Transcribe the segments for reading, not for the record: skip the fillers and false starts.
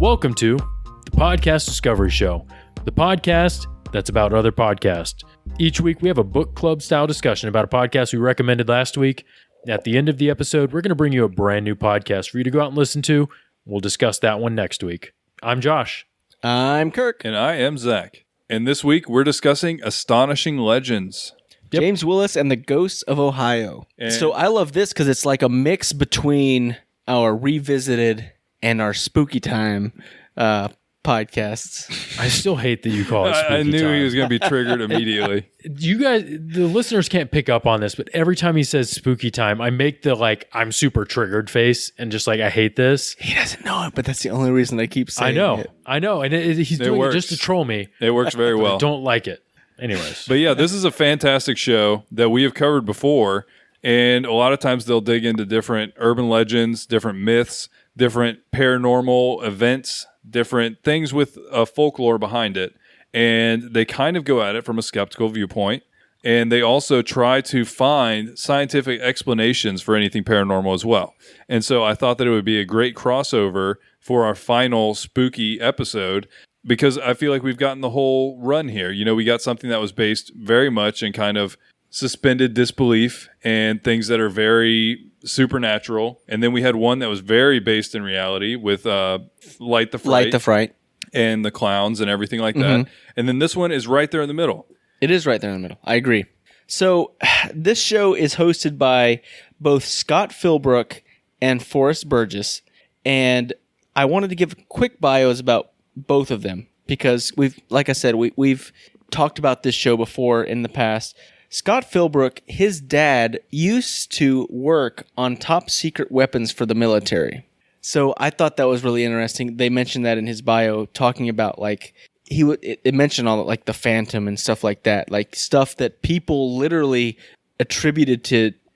Welcome to the Podcast Discovery Show, the podcast that's about other podcasts. Each week we have a book club style discussion about a podcast we recommended last week. At the end of the episode, we're going to bring you a brand new podcast for you to go out and listen to. We'll discuss that one next week. I'm Josh. I'm Kirk. And I am Zach. And this week we're discussing Astonishing Legends. Yep. James Willis and the Ghosts of Ohio. And so I love this because it's like a mix between our revisited and our spooky time podcasts. I still hate that you call it spooky I knew time. he was going to be triggered immediately. You guys, the listeners can't pick up on this, but every time he says spooky time, I make the I'm super triggered face and just I hate this. He doesn't know it, but that's the only reason I keep saying it. I know. And he's doing it just to troll me. It works very But well. I don't like it. Anyways. But yeah, this is a fantastic show that we have covered before. And a lot of times they'll dig into different urban legends, different myths, different paranormal events, different things with a folklore behind it. And they kind of go at it from a skeptical viewpoint. And they also try to find scientific explanations for anything paranormal as well. And so I thought that it would be a great crossover for our final spooky episode, because I feel like we've gotten the whole run here. You know, we got something that was based very much in kind of suspended disbelief and things that are very supernatural. And then we had one that was very based in reality with Light the Fright and the clowns and everything like that. And then this one is right there in the middle. It is right there in the middle. I agree. So this show is hosted by both Scott Philbrook and Forrest Burgess. And I wanted to give quick bios about both of them because we've talked about this show before in the past. Scott Philbrook, his dad used to work on top secret weapons for the military. So I thought that was really interesting. They mentioned that in his bio, talking about it mentioned all the Phantom and stuff like that, like stuff that people literally attributed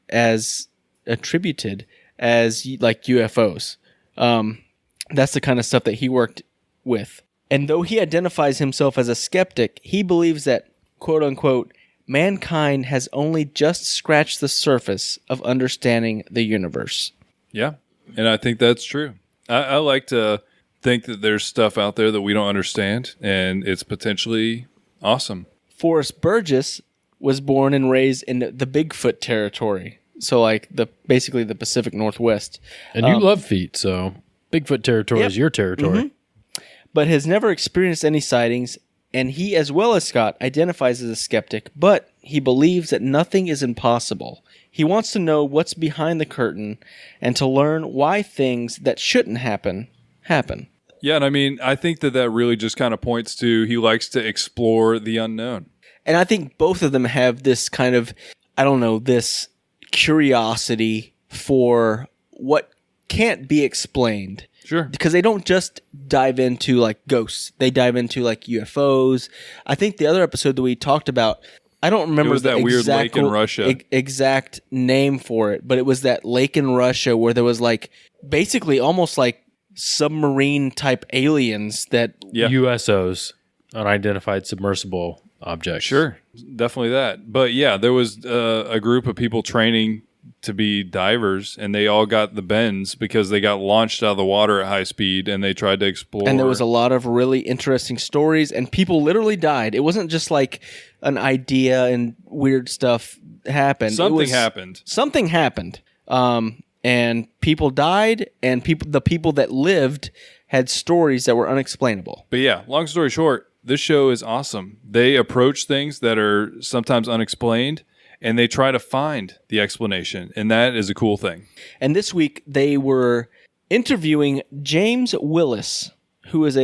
as UFOs. That's the kind of stuff that he worked with. And though he identifies himself as a skeptic, he believes that, quote unquote, mankind has only just scratched the surface of understanding the universe. Yeah, and I think that's true. I like to think that there's stuff out there that we don't understand, and it's potentially awesome. Forrest Burgess was born and raised in the Bigfoot territory, so basically the Pacific Northwest. And you love feet, so Bigfoot territory is your territory. But has never experienced any sightings, and he, as well as Scott, identifies as a skeptic, but he believes that nothing is impossible. He wants to know what's behind the curtain and to learn why things that shouldn't happen. Yeah, and I mean, I think that really just kind of points to he likes to explore the unknown. And I think both of them have this kind of, this curiosity for what can't be explained. Sure. Because they don't just dive into ghosts. They dive into UFOs. I think the other episode that we talked about, I don't remember that weird lake in Russia. Exact name for it, but it was that lake in Russia where there was basically almost submarine type aliens that USOs, unidentified submersible objects. Sure, definitely that. But yeah, there was a group of people training to be divers, and they all got the bends because they got launched out of the water at high speed, and they tried to explore. And there was a lot of really interesting stories, and people literally died. It wasn't just an idea and weird stuff happened. Something happened. Something happened. And people died, and the people that lived had stories that were unexplainable. But yeah, long story short, this show is awesome. They approach things that are sometimes unexplained, and they try to find the explanation, and that is a cool thing. And this week, they were interviewing James Willis, who is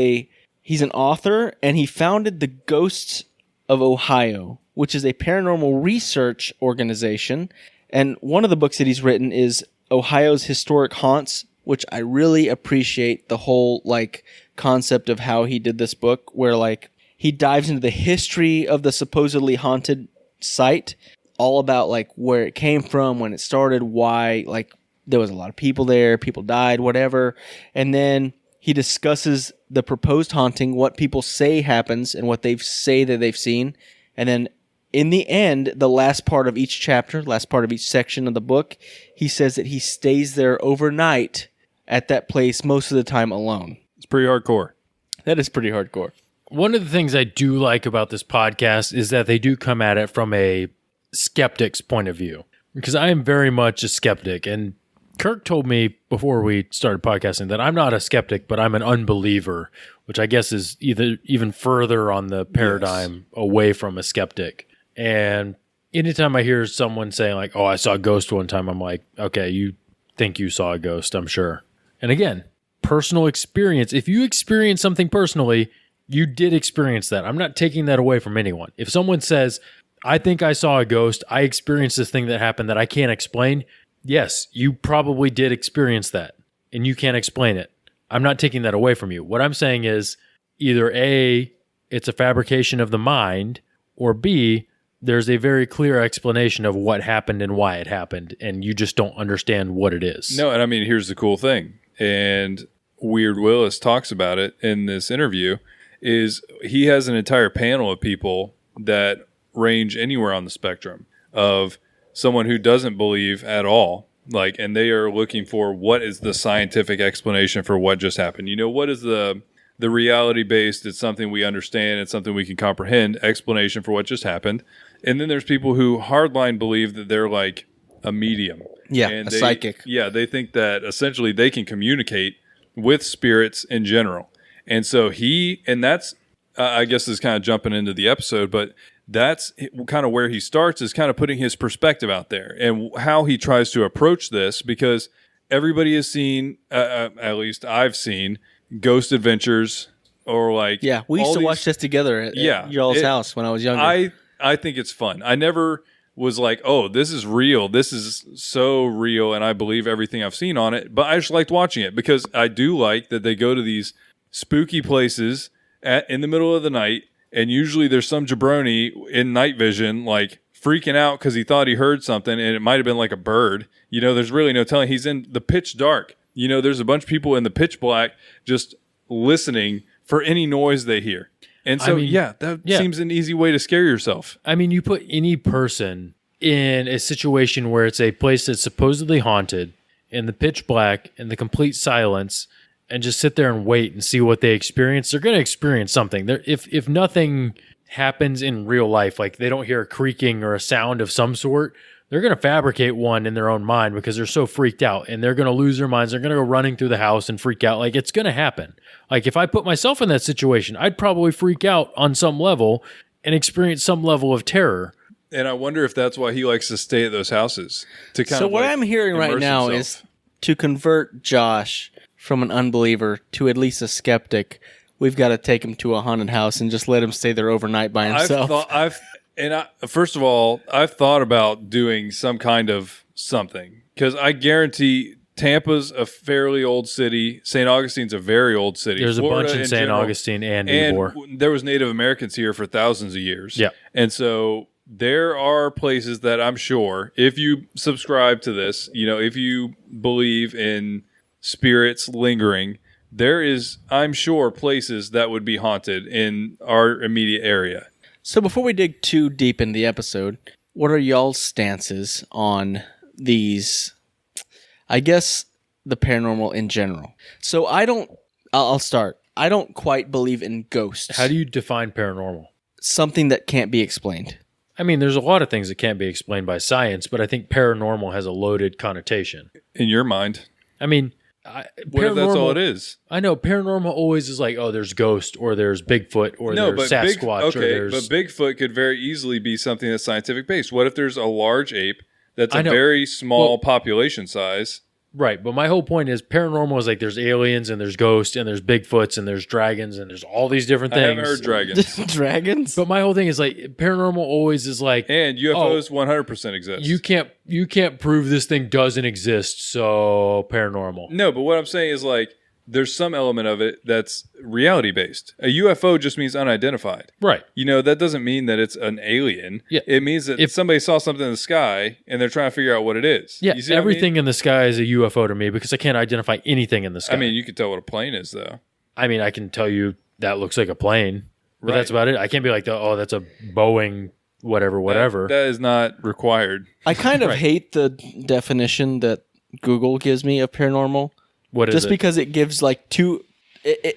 he's an author, and he founded the Ghosts of Ohio, which is a paranormal research organization. And one of the books that he's written is Ohio's Historic Haunts, which I really appreciate the whole concept of how he did this book, where he dives into the history of the supposedly haunted site, all about where it came from, when it started, why there was a lot of people there, people died, whatever. And then he discusses the proposed haunting, what people say happens and what they say that they've seen. And then in the end, the last part of each chapter, last part of each section of the book, he says that he stays there overnight at that place most of the time alone. It's pretty hardcore. That is pretty hardcore. One of the things I do like about this podcast is that they do come at it from a skeptic's point of view, because I am very much a skeptic. And Kirk told me before we started podcasting that I'm not a skeptic, but I'm an unbeliever, which I guess is even further on the paradigm away from a skeptic. And anytime I hear someone saying like, oh, I saw a ghost one time, I'm like, okay, you think you saw a ghost, I'm sure. And again, personal experience. If you experience something personally, you did experience that. I'm not taking that away from anyone. If someone says, I think I saw a ghost, I experienced this thing that happened that I can't explain, yes, you probably did experience that, and you can't explain it. I'm not taking that away from you. What I'm saying is either A, it's a fabrication of the mind, or B, there's a very clear explanation of what happened and why it happened, and you just don't understand what it is. No, and I mean, here's the cool thing, and Weird Willis talks about it in this interview, is he has an entire panel of people that range anywhere on the spectrum of someone who doesn't believe at all, like, and they are looking for what is the scientific explanation for what just happened. You know, what is the reality based, it's something we understand, it's something we can comprehend, explanation for what just happened. And then there's people who hardline believe that they're like a medium. Yeah, and psychic. Yeah, they think that essentially they can communicate with spirits in general. And so that's, I guess this is kind of jumping into the episode, but that's kind of where he starts, is kind of putting his perspective out there and how he tries to approach this, because everybody has seen, at least I've seen, ghost adventures or like... Yeah, we used to watch this together at y'all's house when I was younger. I think it's fun. I never was like, oh, this is real. This is so real, and I believe everything I've seen on it. But I just liked watching it because I do like that they go to these spooky places in the middle of the night, and usually there's some jabroni in night vision, like freaking out because he thought he heard something, and it might have been like a bird. You know, there's really no telling. He's in the pitch dark. You know, there's a bunch of people in the pitch black just listening for any noise they hear. And so, that seems an easy way to scare yourself. I mean, you put any person in a situation where it's a place that's supposedly haunted, in the pitch black, in the complete silence, and just sit there and wait and see what they experience, they're going to experience something. If nothing happens in real life, like they don't hear a creaking or a sound of some sort, they're going to fabricate one in their own mind because they're so freaked out, and they're going to lose their minds. They're going to go running through the house and freak out. Like, it's going to happen. Like, if I put myself in that situation, I'd probably freak out on some level and experience some level of terror. And I wonder if that's why he likes to stay at those houses. To kind of what I'm hearing right now is to convert Josh from an unbeliever to at least a skeptic, we've got to take him to a haunted house and just let him stay there overnight by himself. First of all, I've thought about doing some kind of something, because I guarantee Tampa's a fairly old city. St. Augustine's a very old city. There's Florida a bunch in St. Augustine and Ybor. There was Native Americans here for thousands of years. Yeah. And so there are places that I'm sure, if you subscribe to this, you know, if you believe in spirits lingering, there is, I'm sure, places that would be haunted in our immediate area. So before we dig too deep in the episode, what are y'all's stances on these, I guess, the paranormal in general? So I'll start. I don't quite believe in ghosts. How do you define paranormal? Something that can't be explained. I mean, there's a lot of things that can't be explained by science, but I think paranormal has a loaded connotation. In your mind? I mean... what if that's all it is? I know paranormal always is like, oh, there's ghost, or there's Bigfoot, or there's Sasquatch. But Bigfoot could very easily be something that's scientific based. What if there's a large ape that's a very small population size? Right, but my whole point is paranormal is like there's aliens and there's ghosts and there's Bigfoots and there's dragons and there's all these different things. I haven't heard dragons. Dragons? But my whole thing is like paranormal always is like, and UFOs 100% exist. You can't prove this thing doesn't exist, so paranormal. No, but what I'm saying is like there's some element of it that's reality based. A UFO just means unidentified. Right. You know, that doesn't mean that it's an alien. Yeah. It means that if somebody saw something in the sky and they're trying to figure out what it is. Yeah, everything in the sky is a UFO to me because I can't identify anything in the sky. I mean, you can tell what a plane is, though. I mean, I can tell you that looks like a plane, but that's about it. I can't be like, that's a Boeing whatever. That is not required. I kind of hate the definition that Google gives me of paranormal. What is just it? Because it gives like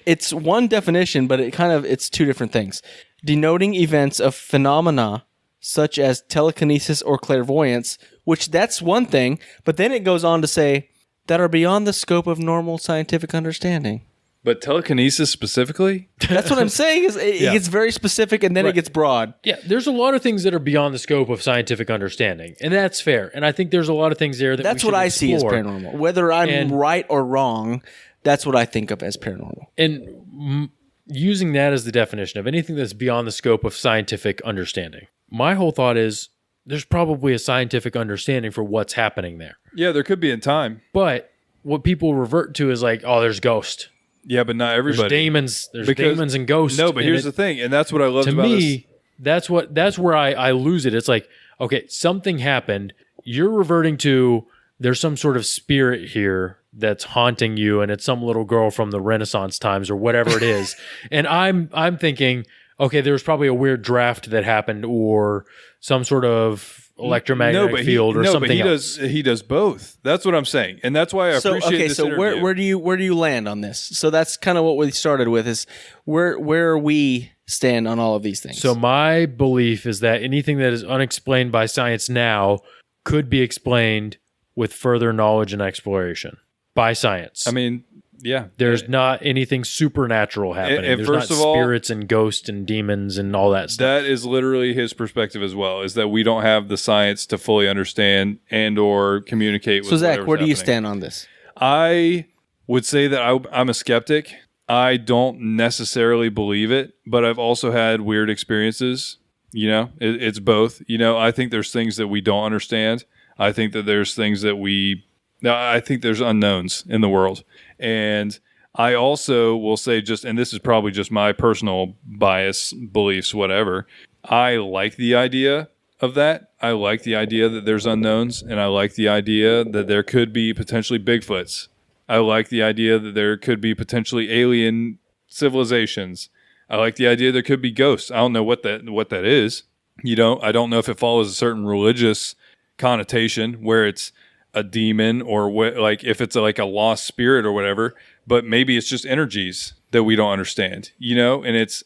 it's one definition, but it's two different things. Denoting events of phenomena such as telekinesis or clairvoyance, which that's one thing, but then it goes on to say that are beyond the scope of normal scientific understanding. But telekinesis specifically? That's what I'm saying. Is it gets very specific and then it gets broad. Yeah, there's a lot of things that are beyond the scope of scientific understanding, and that's fair. And I think there's a lot of things there that that's we should what I see as explore. paranormal. Whether I'm right or wrong, that's what I think of as paranormal. And using that as the definition of anything that's beyond the scope of scientific understanding, my whole thought is there's probably a scientific understanding for what's happening there. Yeah, there could be in time. But what people revert to is like, oh, there's ghosts. Yeah, but not everybody. There's demons and ghosts. No, but here's the thing, and that's what I loved about this. To me, that's where I lose it. It's like, okay, something happened. You're reverting to there's some sort of spirit here that's haunting you, and it's some little girl from the Renaissance times or whatever it is. And I'm thinking, okay, there was probably a weird draft that happened or some sort of electromagnetic field or something else. He does both. That's what I'm saying, and that's why I appreciate this interview. where do you land on this? So that's kind of what we started with. Is where we stand on all of these things. So my belief is that anything that is unexplained by science now could be explained with further knowledge and exploration by science. I mean, yeah. There's not anything supernatural happening. And There's first not of all, spirits and ghosts and demons and all that stuff. That is literally his perspective as well, is that we don't have the science to fully understand and or communicate with So, Zach, where do you happening. stand on this? I would say that I'm a skeptic. I don't necessarily believe it, but I've also had weird experiences. You know, it's both. You know, I think there's things that we don't understand. I think that there's things that I think there's unknowns in the world. And I also will say and this is probably just my personal bias, beliefs, whatever. I like the idea of that. I like the idea that there's unknowns, and I like the idea that there could be potentially Bigfoots. I like the idea that there could be potentially alien civilizations. I like the idea there could be ghosts. I don't know what that is. You know, I don't know if it follows a certain religious connotation where it's a demon or like if it's like a lost spirit or whatever, but maybe it's just energies that we don't understand, you know? And it's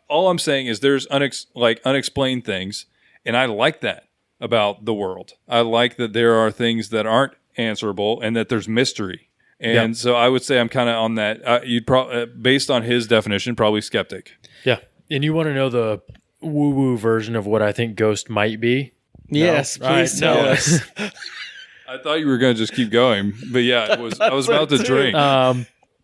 all I'm saying is there's unexplained things, and I like that about the world. I like that there are things that aren't answerable and that there's mystery. And so I would say I'm kind of on that. You'd based on his definition, probably skeptic. Yeah. And you want to know the woo-woo version of what I think ghost might be? Yes, No? please tell us. I thought you were going to just keep going, but yeah, I was about to drink.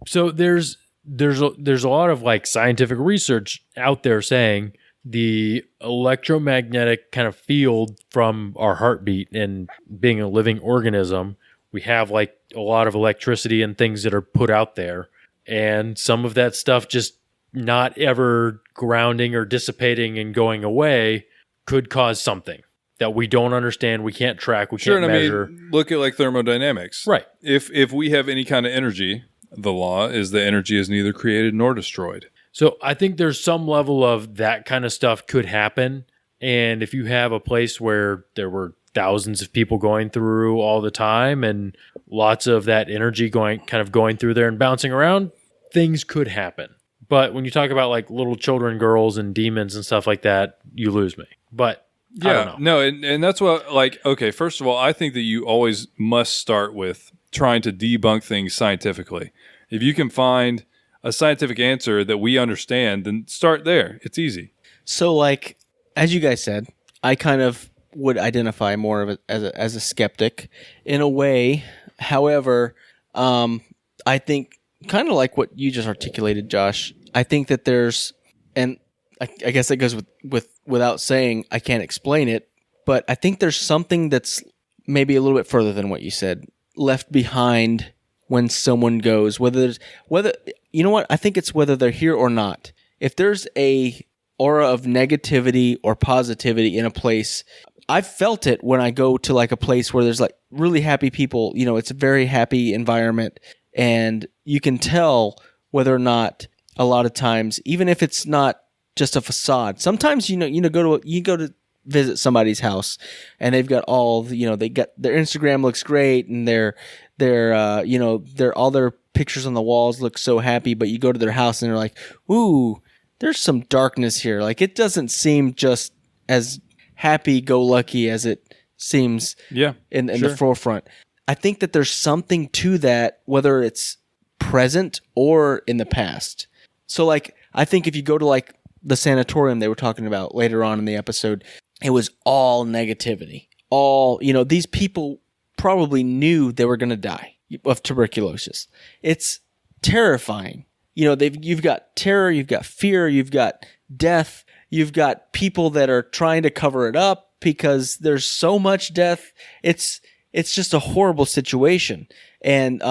So there's a lot of like scientific research out there saying the electromagnetic kind of field from our heartbeat and being a living organism, we have like a lot of electricity and things that are put out there, and some of that stuff just not ever grounding or dissipating and going away could cause something that we don't understand, we can't track, we can't measure. I mean, look at like thermodynamics. Right. If we have any kind of energy, the law is that energy is neither created nor destroyed. So I think there's some level of that kind of stuff could happen. And if you have a place where there were thousands of people going through all the time and lots of that energy going through there and bouncing around, things could happen. But when you talk about like little children, girls, and demons and stuff like that, you lose me. But yeah, I don't know. No, and that's what, like, okay, first of all, I think that you always must start with trying to debunk things scientifically. If you can find a scientific answer that we understand, then start there. It's easy. So, like, as you guys said, I kind of would identify more of it as a skeptic in a way. However, I think kind of like what you just articulated, Josh, I think that there's, and I guess that goes without saying, I can't explain it, but I think there's something that's maybe a little bit further than what you said, left behind when someone goes, whether you know what, I think it's whether they're here or not. If there's a aura of negativity or positivity in a place, I've felt it when I go to like a place where there's like really happy people, you know, it's a very happy environment, and you can tell whether or not a lot of times, even if it's not just a facade, sometimes you go to visit somebody's house, and they've got all they got their Instagram looks great, and their all their pictures on the walls look so happy, but you go to their house and they're like, ooh, there's some darkness here. Like, it doesn't seem just as happy-go-lucky as it seems in the forefront. I think that there's something to that, whether it's present or in the past. So, like, I think if you go to, like, the sanatorium they were talking about later on in the episode, it was all negativity. All, these people probably knew they were going to die of tuberculosis. It's terrifying. You've got terror, you've got fear, you've got death, you've got people that are trying to cover it up because there's so much death. It's just a horrible situation. And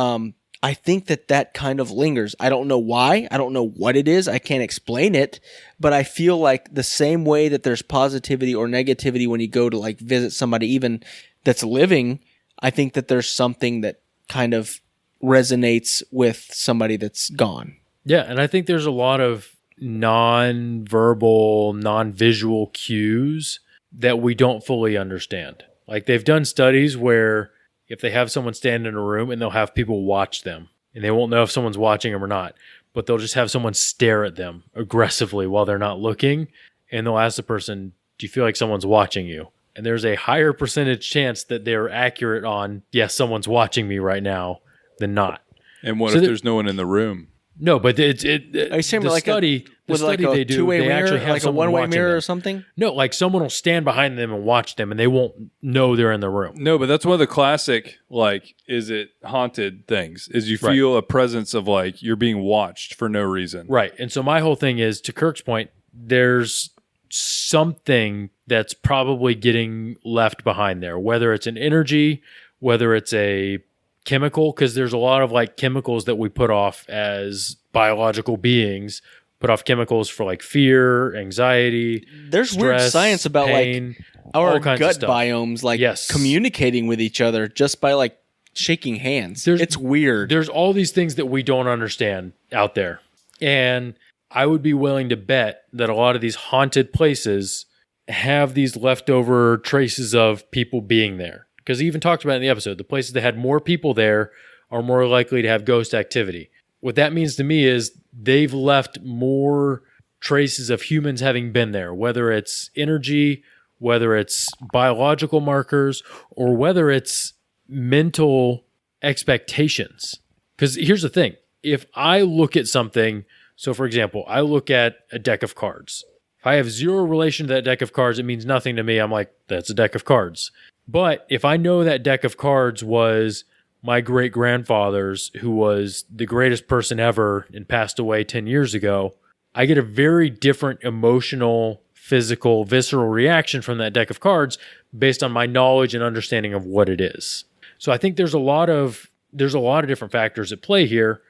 I think that kind of lingers. I don't know why. I don't know what it is. I can't explain it. But I feel like the same way that there's positivity or negativity when you go to like visit somebody even that's living, I think that there's something that kind of resonates with somebody that's gone. Yeah, and I think there's a lot of non-verbal, non-visual cues that we don't fully understand. Like, they've done studies where if they have someone stand in a room and they'll have people watch them, and they won't know if someone's watching them or not, but they'll just have someone stare at them aggressively while they're not looking, and they'll ask the person, do you feel like someone's watching you? And there's a higher percentage chance that they're accurate on, yes, someone's watching me right now, than not. And what if there's no one in the room? No, but Are you saying like study a two-way mirror, actually have like a one-way mirror them. or something? No, like someone will stand behind them and watch them, and they won't know they're in the room. No, but that's one of the classic, like, is it haunted things, is you feel a presence of, like, you're being watched for no reason. Right. And so my whole thing is, to Kirk's point, there's something that's probably getting left behind there, whether it's an energy, whether it's a chemical, because there's a lot of like chemicals that we put off as biological beings, put off chemicals for like fear, anxiety. There's stress, weird science about pain, like our all kinds gut of stuff. biomes, like communicating with each other just by like shaking hands. It's weird. There's all these things that we don't understand out there. And I would be willing to bet that a lot of these haunted places have these leftover traces of people being there. Because he even talked about it in the episode, the places that had more people there are more likely to have ghost activity. What that means to me is they've left more traces of humans having been there, whether it's energy, whether it's biological markers, or whether it's mental expectations. Because here's the thing. If I look at something, so for example, I look at a deck of cards. If I have zero relation to that deck of cards, it means nothing to me. I'm like, that's a deck of cards. But if I know that deck of cards was my great-grandfather's, who was the greatest person ever and passed away 10 years ago, I get a very different emotional, physical, visceral reaction from that deck of cards based on my knowledge and understanding of what it is. So I think there's a lot of different factors at play here.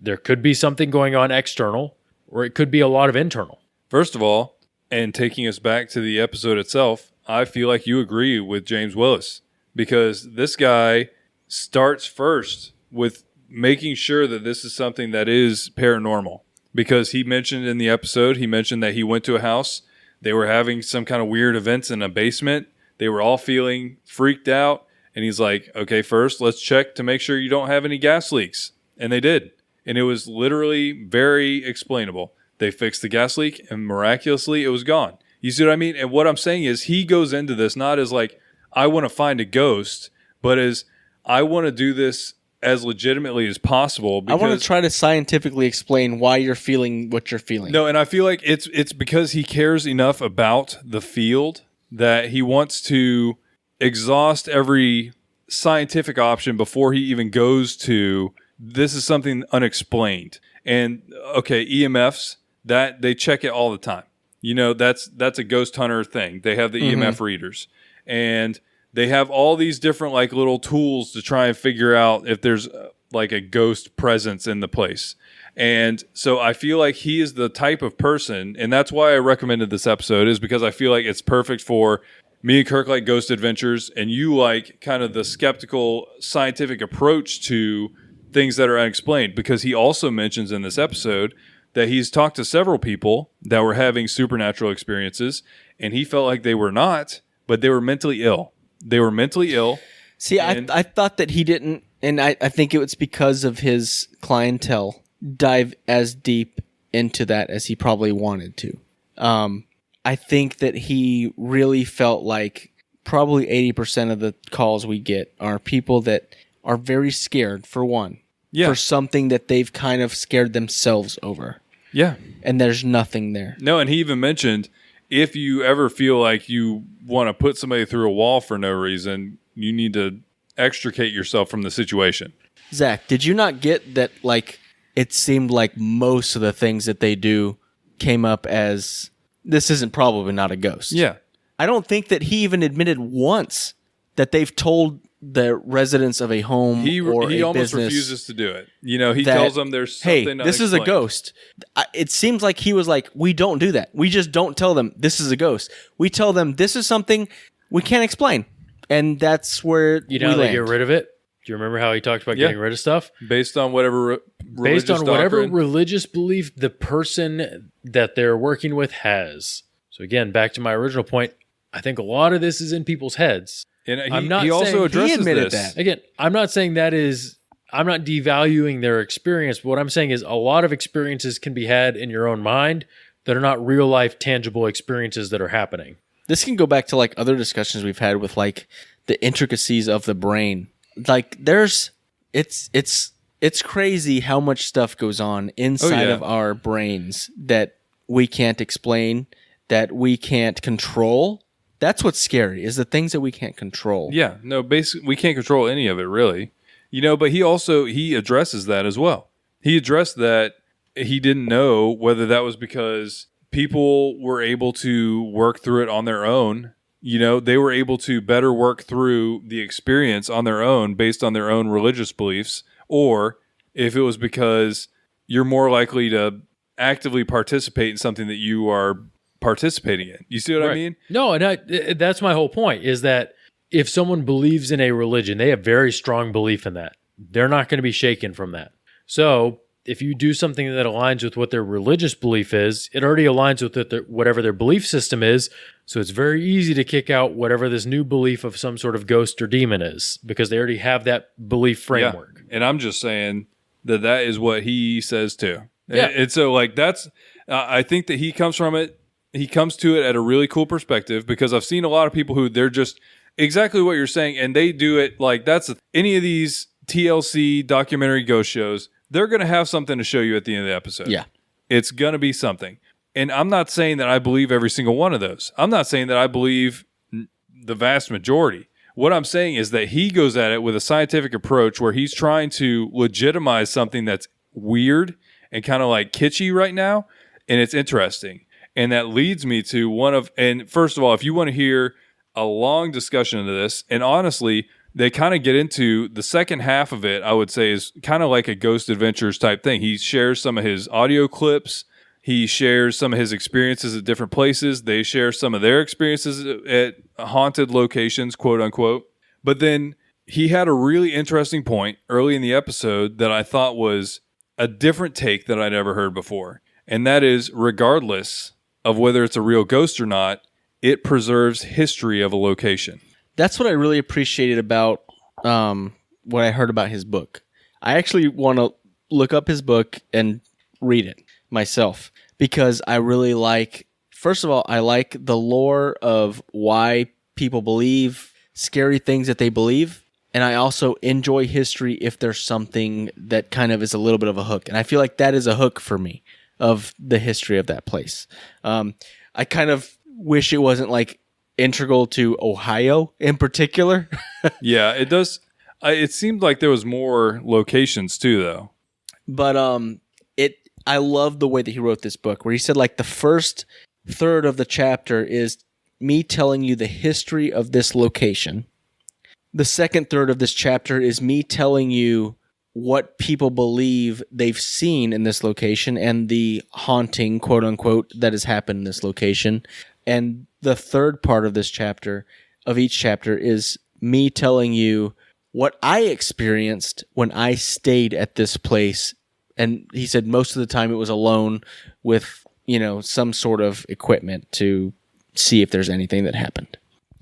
There could be something going on external, or it could be a lot of internal. First of all, and taking us back to the episode itself, I feel like you agree with James Willis, because this guy starts first with making sure that this is something that is paranormal. Because he mentioned in the episode, that he went to a house, they were having some kind of weird events in a basement, they were all feeling freaked out, and he's like, okay, first let's check to make sure you don't have any gas leaks. And they did. And it was literally very explainable. They fixed the gas leak, and miraculously it was gone. You see what I mean? And what I'm saying is he goes into this not as like, I want to find a ghost, but as I want to do this as legitimately as possible. I want to try to scientifically explain why you're feeling what you're feeling. No, and I feel like it's because he cares enough about the field that he wants to exhaust every scientific option before he even goes to, this is something unexplained. And okay, EMFs, that they check it all the time. You know, that's a ghost hunter thing. They have the EMF readers, and they have all these different like little tools to try and figure out if there's like a ghost presence in the place. And so I feel like he is the type of person, and that's why I recommended this episode, is because I feel like it's perfect for me and Kirk like ghost adventures, and you like kind of the skeptical scientific approach to things that are unexplained, because he also mentions in this episode that he's talked to several people that were having supernatural experiences, and he felt like they were not, but they were mentally ill. They were mentally ill. See, I thought that he didn't, and I think it was because of his clientele, dive as deep into that as he probably wanted to. I think that he really felt like probably 80% of the calls we get are people that are very scared, for one, for something that they've kind of scared themselves over. Yeah. And there's nothing there. No, and he even mentioned, if you ever feel like you want to put somebody through a wall for no reason, you need to extricate yourself from the situation. Zach, did you not get that, like, it seemed like most of the things that they do came up as, this isn't probably not a ghost? Yeah. I don't think that he even admitted once that they've told the residents of a home or he a almost business refuses to do it. You know, he tells them there's something hey, this is a unexplained. ghost. It seems like he was like, we don't do that. We just don't tell them this is a ghost. We tell them this is something we can't explain. And that's where you know we they land. get rid of it. Do you remember how he talked about getting rid of stuff? Based on whatever whatever religious belief the person that they're working with has. So again, back to my original point, I think a lot of this is in people's heads. And he also addresses he admitted this. that. Again, I'm not saying I'm not devaluing their experience, but what I'm saying is a lot of experiences can be had in your own mind that are not real life tangible experiences that are happening. This can go back to like other discussions we've had with like the intricacies of the brain. Like it's crazy how much stuff goes on inside of our brains that we can't explain, that we can't control. That's what's scary, is the things that we can't control. Yeah, no, basically we can't control any of it really. You know, but he addresses that as well. He addressed that he didn't know whether that was because people were able to work through it on their own. You know, they were able to better work through the experience on their own based on their own religious beliefs, or if it was because you're more likely to actively participate in something that you are participating in. You see what I mean? No, and that's my whole point, is that if someone believes in a religion, they have very strong belief in that. They're not going to be shaken from that. So if you do something that aligns with what their religious belief is, it already aligns with whatever their belief system is. So it's very easy to kick out whatever this new belief of some sort of ghost or demon is, because they already have that belief framework. Yeah. And I'm just saying that is what he says too. Yeah. And so like that's, I think that he comes to it at a really cool perspective, because I've seen a lot of people who they're just exactly what you're saying. And they do it like any of these TLC documentary ghost shows, they're going to have something to show you at the end of the episode. Yeah. It's going to be something. And I'm not saying that I believe every single one of those. I'm not saying that I believe the vast majority. What I'm saying is that he goes at it with a scientific approach where he's trying to legitimize something that's weird and kind of like kitschy right now. And it's interesting. And that leads me to and first of all, if you want to hear a long discussion into this, and honestly, they kind of get into the second half of it, I would say, is kind of like a Ghost Adventures type thing. He shares some of his audio clips. He shares some of his experiences at different places. They share some of their experiences at haunted locations, quote unquote. But then he had a really interesting point early in the episode that I thought was a different take that I'd ever heard before. And that is, regardless of whether it's a real ghost or not, it preserves history of a location. That's what I really appreciated about what I heard about his book. I actually want to look up his book and read it myself, because I really like, first of all, I like the lore of why people believe scary things that they believe. And I also enjoy history if there's something that kind of is a little bit of a hook. And I feel like that is a hook for me of the history of that place. I kind of wish it wasn't like integral to Ohio in particular. Yeah, it does. It seemed like there was more locations too, though. But I love the way that he wrote this book, where he said like the first third of the chapter is me telling you the history of this location. The second third of this chapter is me telling you what people believe they've seen in this location and the haunting, quote unquote, that has happened in this location. And the third part of this chapter, of each chapter, is me telling you what I experienced when I stayed at this place. And he said most of the time it was alone with, some sort of equipment to see if there's anything that happened.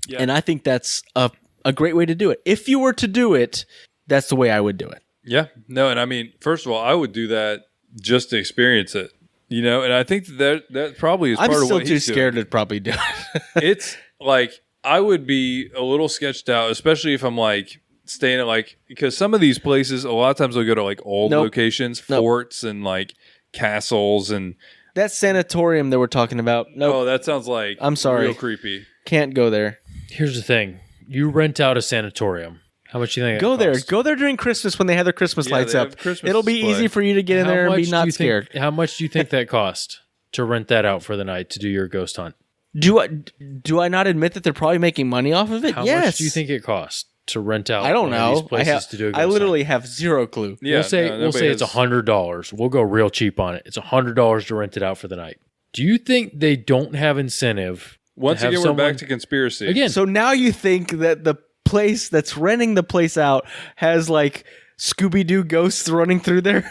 Yeah. And I think that's a great way to do it. If you were to do it, that's the way I would do it. Yeah. No, and I mean, first of all, I would do that just to experience it. You know, and I think that probably is part of what he's doing. I'm still too scared to probably do it. It's like I would be a little sketched out, especially if I'm like staying at like, because some of these places, a lot of times they'll go to like old locations, forts and like castles and that sanatorium that we're talking about. Oh, that sounds like I'm sorry. Real creepy. Can't go there. Here's the thing. You rent out a sanatorium. How much do you think Go it there. costs? Go there during Christmas when they have their Christmas lights up. It'll be easy for you to get in there and be not scared. How much do you think that cost to rent that out for the night to do your ghost hunt? Do I not admit that they're probably making money off of it? How yes. much do you think it costs to rent out? I don't one of know. these places to do a ghost I literally hunt? have zero clue. Yeah, we'll say it's $100. We'll go real cheap on it. It's $100 to rent it out for the night. Do you think they don't have incentive? Once again, we're back to conspiracy. Again, so now you think that the place that's renting the place out has like Scooby-Doo ghosts running through there?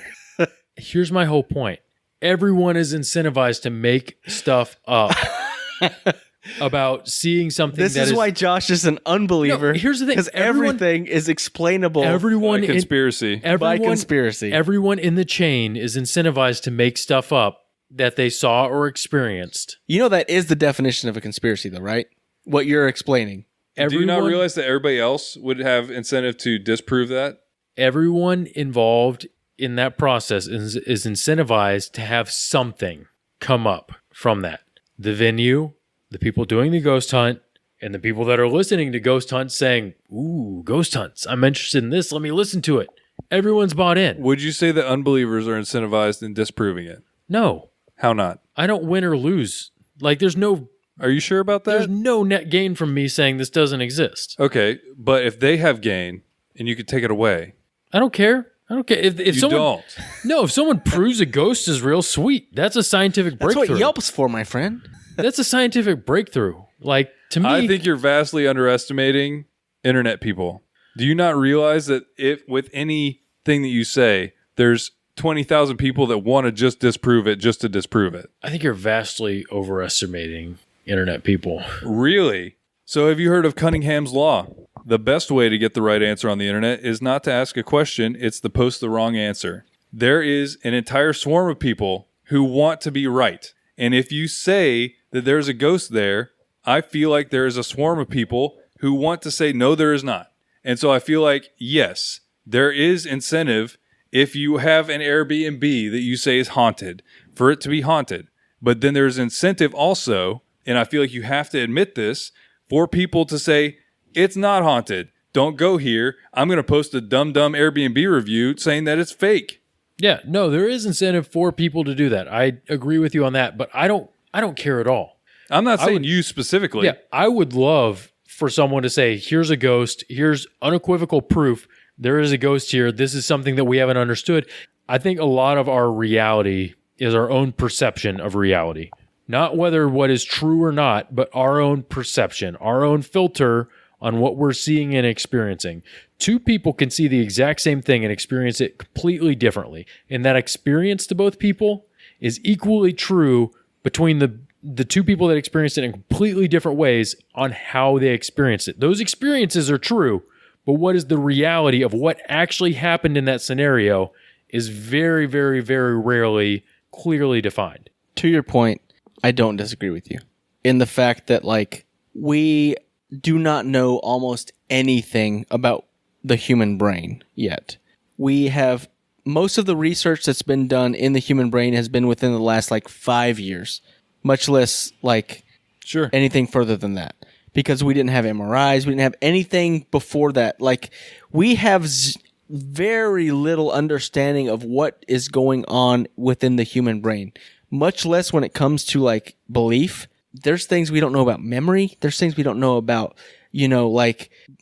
Here's my whole point. Everyone is incentivized to make stuff up about seeing something. This is why Josh is an unbeliever. No, here's the thing. Because everything is explainable everyone conspiracy. by conspiracy. Everyone in the chain is incentivized to make stuff up that they saw or experienced. You know that is the definition of a conspiracy, though, right? What you're explaining. Do you not realize that everybody else would have incentive to disprove that? Everyone involved in that process is incentivized to have something come up from that. The venue, the people doing the ghost hunt, and the people that are listening to ghost hunts saying, ooh, ghost hunts, I'm interested in this, let me listen to it. Everyone's bought in. Would you say that unbelievers are incentivized in disproving it? No. How not? I don't win or lose. Like, there's no... Are you sure about that? There's no net gain from me saying this doesn't exist. Okay, but if they have gain and you could take it away... I don't care. I don't care. If someone don't. No, if someone proves a ghost is real, sweet. That's a scientific breakthrough. That's what Yelp's for, my friend. That's a scientific breakthrough. Like, to me... I think you're vastly underestimating internet people. Do you not realize that if with anything that you say, there's 20,000 people that want to just disprove it just to disprove it? I think you're vastly overestimating internet people. Really? So have you heard of Cunningham's Law? The best way to get the right answer on the internet is not to ask a question, it's to post the wrong answer. There is an entire swarm of people who want to be right. And if you say that there's a ghost there, I feel like there is a swarm of people who want to say, no, there is not. And so I feel like, yes, there is incentive if you have an Airbnb that you say is haunted, for it to be haunted. But then there's incentive also, and I feel like you have to admit this, for people to say, it's not haunted. Don't go here. I'm going to post a dumb Airbnb review saying that it's fake. Yeah, no, there is incentive for people to do that. I agree with you on that, but I don't care at all. I'm not saying you specifically. Yeah, I would love for someone to say, here's a ghost, here's unequivocal proof, there is a ghost here, this is something that we haven't understood. I think a lot of our reality is our own perception of reality. Not whether what is true or not, but our own perception, our own filter on what we're seeing and experiencing. Two people can see the exact same thing and experience it completely differently. And that experience to both people is equally true between the two people that experienced it in completely different ways on how they experienced it. Those experiences are true, but what is the reality of what actually happened in that scenario is very, very, very rarely clearly defined. To your point, I don't disagree with you in the fact that, like, we do not know almost anything about the human brain yet. We have most of the research that's been done in the human brain has been within the last 5 years, much less anything further than that, because we didn't have MRIs, we didn't have anything before that. We have very little understanding of what is going on within the human brain, much less when it comes to belief. There's things we don't know about memory. There's things we don't know about,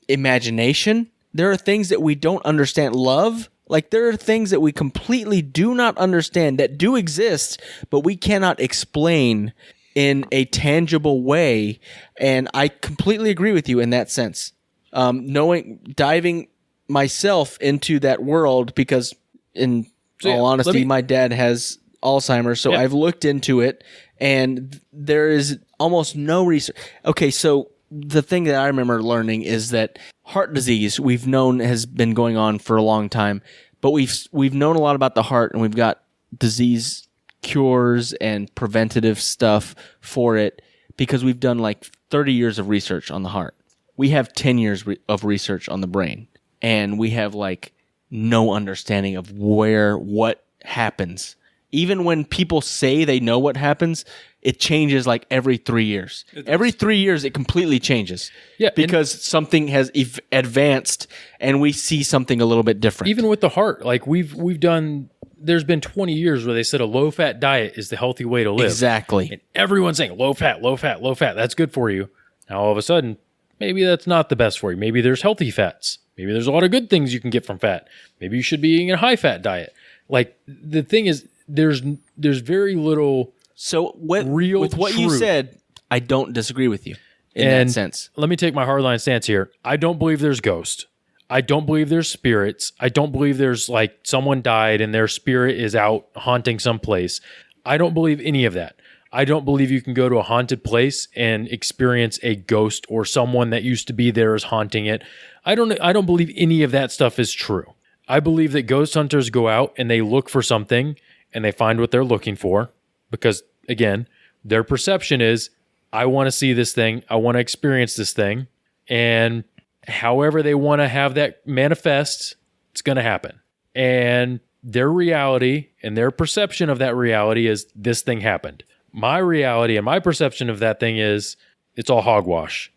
imagination. There are things that we don't understand. Love. There are things that we completely do not understand that do exist, but we cannot explain in a tangible way. And I completely agree with you in that sense. Diving myself into that world, because in all honesty, my dad has Alzheimer's, so I've looked into it, and there is almost no research. Okay, so the thing that I remember learning is that heart disease we've known has been going on for a long time, but we've known a lot about the heart, and we've got disease cures and preventative stuff for it because we've done like 30 years of research on the heart. We have 10 years of research on the brain, and we have like no understanding of what happens. Even when people say they know what happens, it changes like every 3 years. Every 3 years, it completely changes. Yeah, because something has advanced, and we see something a little bit different. Even with the heart, like we've done. There's been 20 years where they said a low-fat diet is the healthy way to live. Exactly. And everyone's saying low fat, low fat, low fat. That's good for you. Now all of a sudden, maybe that's not the best for you. Maybe there's healthy fats. Maybe there's a lot of good things you can get from fat. Maybe you should be eating a high-fat diet. Like the thing is, there's very little. So with what you truth. said, I don't disagree with you in that sense. Let me take my hardline stance here. I don't believe there's ghosts. I don't believe there's spirits. I don't believe there's like someone died and their spirit is out haunting someplace. I don't believe any of that. I don't believe you can go to a haunted place and experience a ghost or someone that used to be there is haunting it. I don't believe any of that stuff is true. I believe that ghost hunters go out and they look for something and they find what they're looking for because, again, their perception is, I want to see this thing. I want to experience this thing. And however they want to have that manifest, it's going to happen. And their reality and their perception of that reality is this thing happened. My reality and my perception of that thing is it's all hogwash.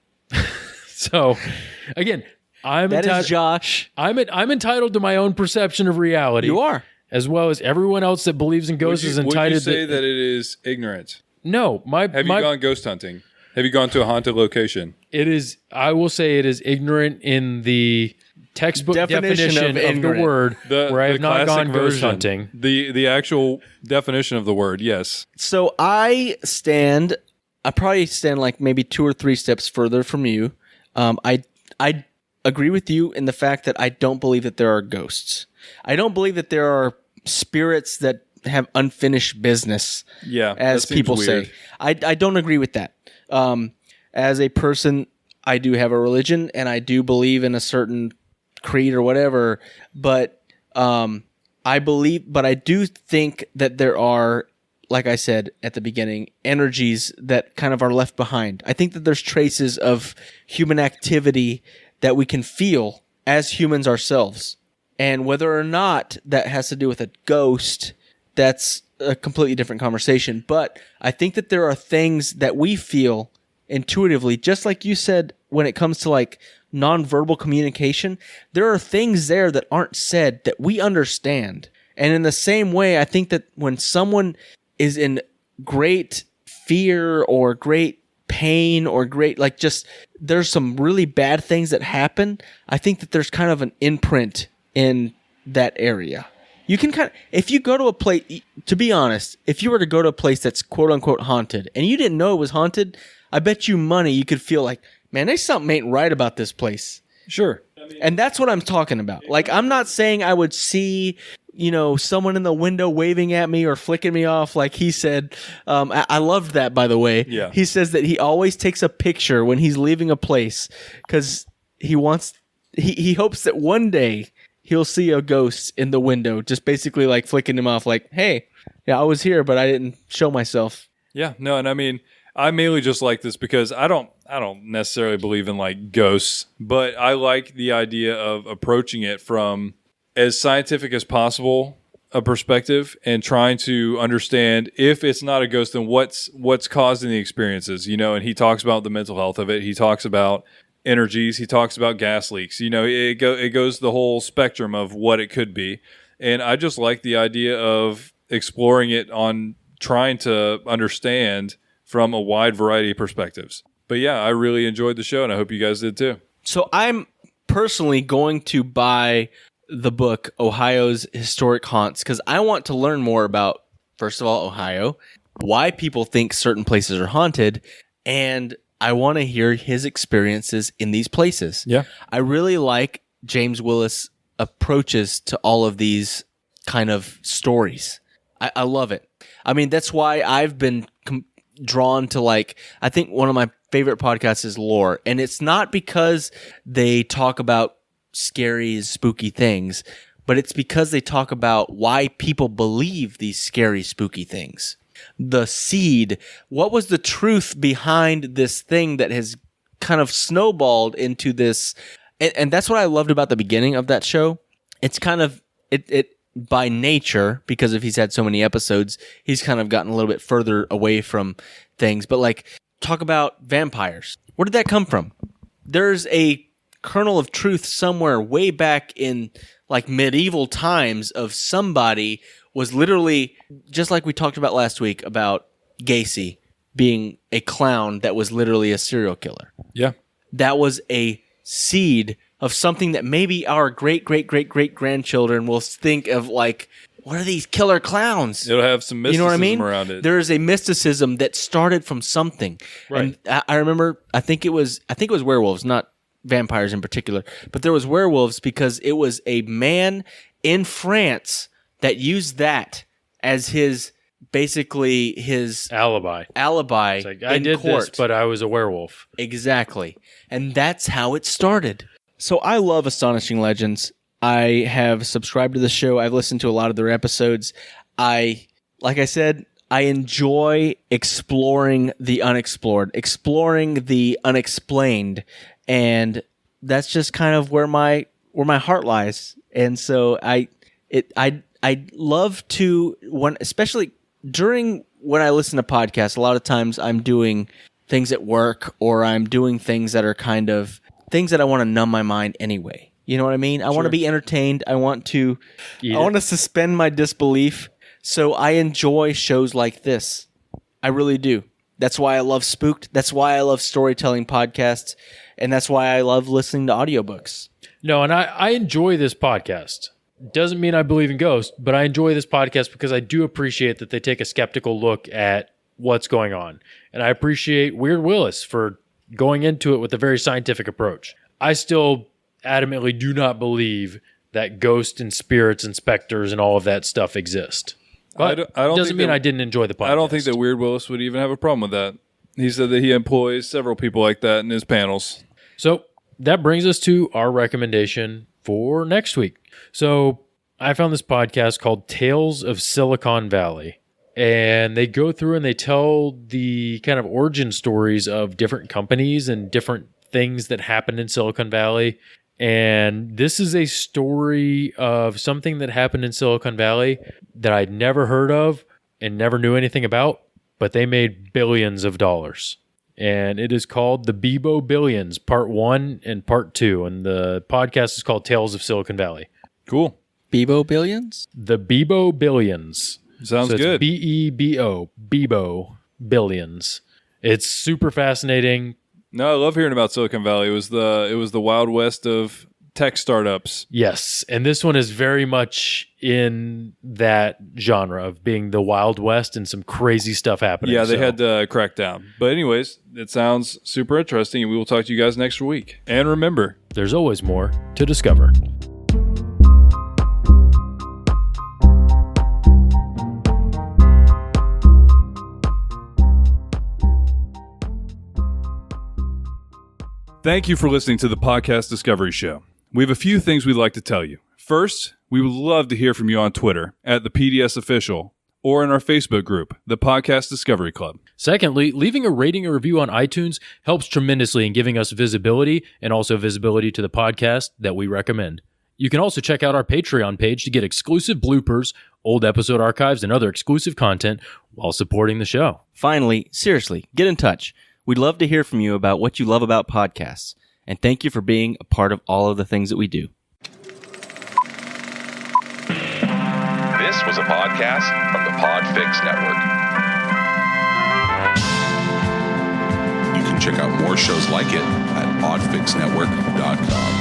So, again, That is Josh. I'm entitled to my own perception of reality. You are. As well as everyone else that believes in ghosts is entitled. Would you say that it is ignorant? No. Have you gone ghost hunting? Have you gone to a haunted location? It is. I will say it is ignorant in the textbook definition of the word, where I have not gone ghost hunting. The actual definition of the word, yes. So I probably stand like maybe 2 or 3 steps further from you. I agree with you in the fact that I don't believe that there are ghosts. I don't believe that there are spirits that have unfinished business, as people say. I don't agree with that. As a person, I do have a religion, and I do believe in a certain creed or whatever, but I do think that there are, like I said at the beginning, energies that kind of are left behind. I think that there's traces of human activity that we can feel as humans ourselves. And whether or not that has to do with a ghost, that's a completely different conversation. But I think that there are things that we feel intuitively, just like you said, when it comes to like nonverbal communication, there are things there that aren't said that we understand. And in the same way, I think that when someone is in great fear or great pain or great, like just there's some really bad things that happen, I think that there's kind of an imprint in that area. You can kind of, if you go to a place, to be honest, if you were to go to a place that's quote unquote haunted and you didn't know it was haunted, I bet you money you could feel like, man, there's something ain't right about this place. Sure. And that's what I'm talking about. Like, I'm not saying I would see, someone in the window waving at me or flicking me off like he said. I loved that, by the way. Yeah. He says that he always takes a picture when he's leaving a place because he hopes that one day he'll see a ghost in the window, just basically like flicking him off like, hey, yeah, I was here, but I didn't show myself. Yeah, no, and I mean, I mainly just like this because I don't necessarily believe in like ghosts, but I like the idea of approaching it from as scientific as possible a perspective and trying to understand if it's not a ghost, then what's causing the experiences, and he talks about the mental health of it. He talks about energies. He talks about gas leaks. It goes the whole spectrum of what it could be. And I just like the idea of exploring it on trying to understand from a wide variety of perspectives. But yeah, I really enjoyed the show and I hope you guys did too. So I'm personally going to buy the book Ohio's Historic Haunts because I want to learn more about, first of all, Ohio, why people think certain places are haunted, and I want to hear his experiences in these places. Yeah. I really like James Willis' approaches to all of these kind of stories. I love it. I mean, that's why I've been, drawn to, like, I think one of my favorite podcasts is Lore. And it's not because they talk about scary, spooky things, but it's because they talk about why people believe these scary, spooky things. The seed, what was the truth behind this thing that has kind of snowballed into this? And that's what I loved about the beginning of that show. It's kind of, it by nature, because if he's had so many episodes, he's kind of gotten a little bit further away from things. But like, talk about vampires. Where did that come from? There's a kernel of truth somewhere way back in like medieval times of somebody was literally, just like we talked about last week about Gacy being a clown that was literally a serial killer. Yeah. That was a seed of something that maybe our great-great-great-great-grandchildren will think of, like, what are these killer clowns? It'll have some mysticism, you know what I mean? Around it. There is a mysticism that started from something. Right. And I remember, I think it was werewolves, not vampires in particular, but there was werewolves because it was a man in France that used that as his, basically his Alibi. alibi It's like, I in did court. this, but I was a werewolf. Exactly. And that's how it started. So I love Astonishing Legends. I have subscribed to the show. I've listened to a lot of their episodes. Like I said, I enjoy exploring the unexplored, exploring the unexplained, and that's just kind of where my heart lies. And so I love to, especially during when I listen to podcasts, a lot of times I'm doing things at work or I'm doing things that are kind of things that I want to numb my mind anyway. You know what I mean? I want to be entertained. I want to suspend my disbelief. So I enjoy shows like this. I really do. That's why I love Spooked. That's why I love storytelling podcasts. And that's why I love listening to audiobooks. No, and I enjoy this podcast. Doesn't mean I believe in ghosts, but I enjoy this podcast because I do appreciate that they take a skeptical look at what's going on. And I appreciate Weird Willis for going into it with a very scientific approach. I still adamantly do not believe that ghosts and spirits and specters and all of that stuff exist. But I don't doesn't think mean that, I didn't enjoy the podcast. I don't think that Weird Willis would even have a problem with that. He said that he employs several people like that in his panels. So that brings us to our recommendation for next week. So I found this podcast called Tales of Silicon Valley. And they go through and they tell the kind of origin stories of different companies and different things that happened in Silicon Valley. And this is a story of something that happened in Silicon Valley that I'd never heard of and never knew anything about, but they made billions of dollars. And it is called the Bebo Billions, Part 1 and Part 2. And the podcast is called Tales of Silicon Valley. Cool. Bebo Billions? The Bebo Billions. Sounds so it's good. Bebo, Bebo Billions. It's super fascinating. No, I love hearing about Silicon Valley. It was the Wild West of tech startups. Yes, and this one is very much in that genre of being the Wild West and some crazy stuff happening. Yeah, they had to crack down. But anyways, it sounds super interesting, and we will talk to you guys next week. And remember, there's always more to discover. thank you for listening to the Podcast Discovery Show. We have a few things we'd like to tell you. First, we would love to hear from you on Twitter at the PDS Official or in our Facebook group, the Podcast Discovery Club. Secondly, leaving a rating or review on iTunes helps tremendously in giving us visibility and also visibility to the podcast that we recommend. You can also check out our Patreon page to get exclusive bloopers, old episode archives, and other exclusive content while supporting the show. Finally, seriously, get in touch. We'd love to hear from you about what you love about podcasts. And thank you for being a part of all of the things that we do. This was a podcast from the Podfix Network. You can check out more shows like it at podfixnetwork.com.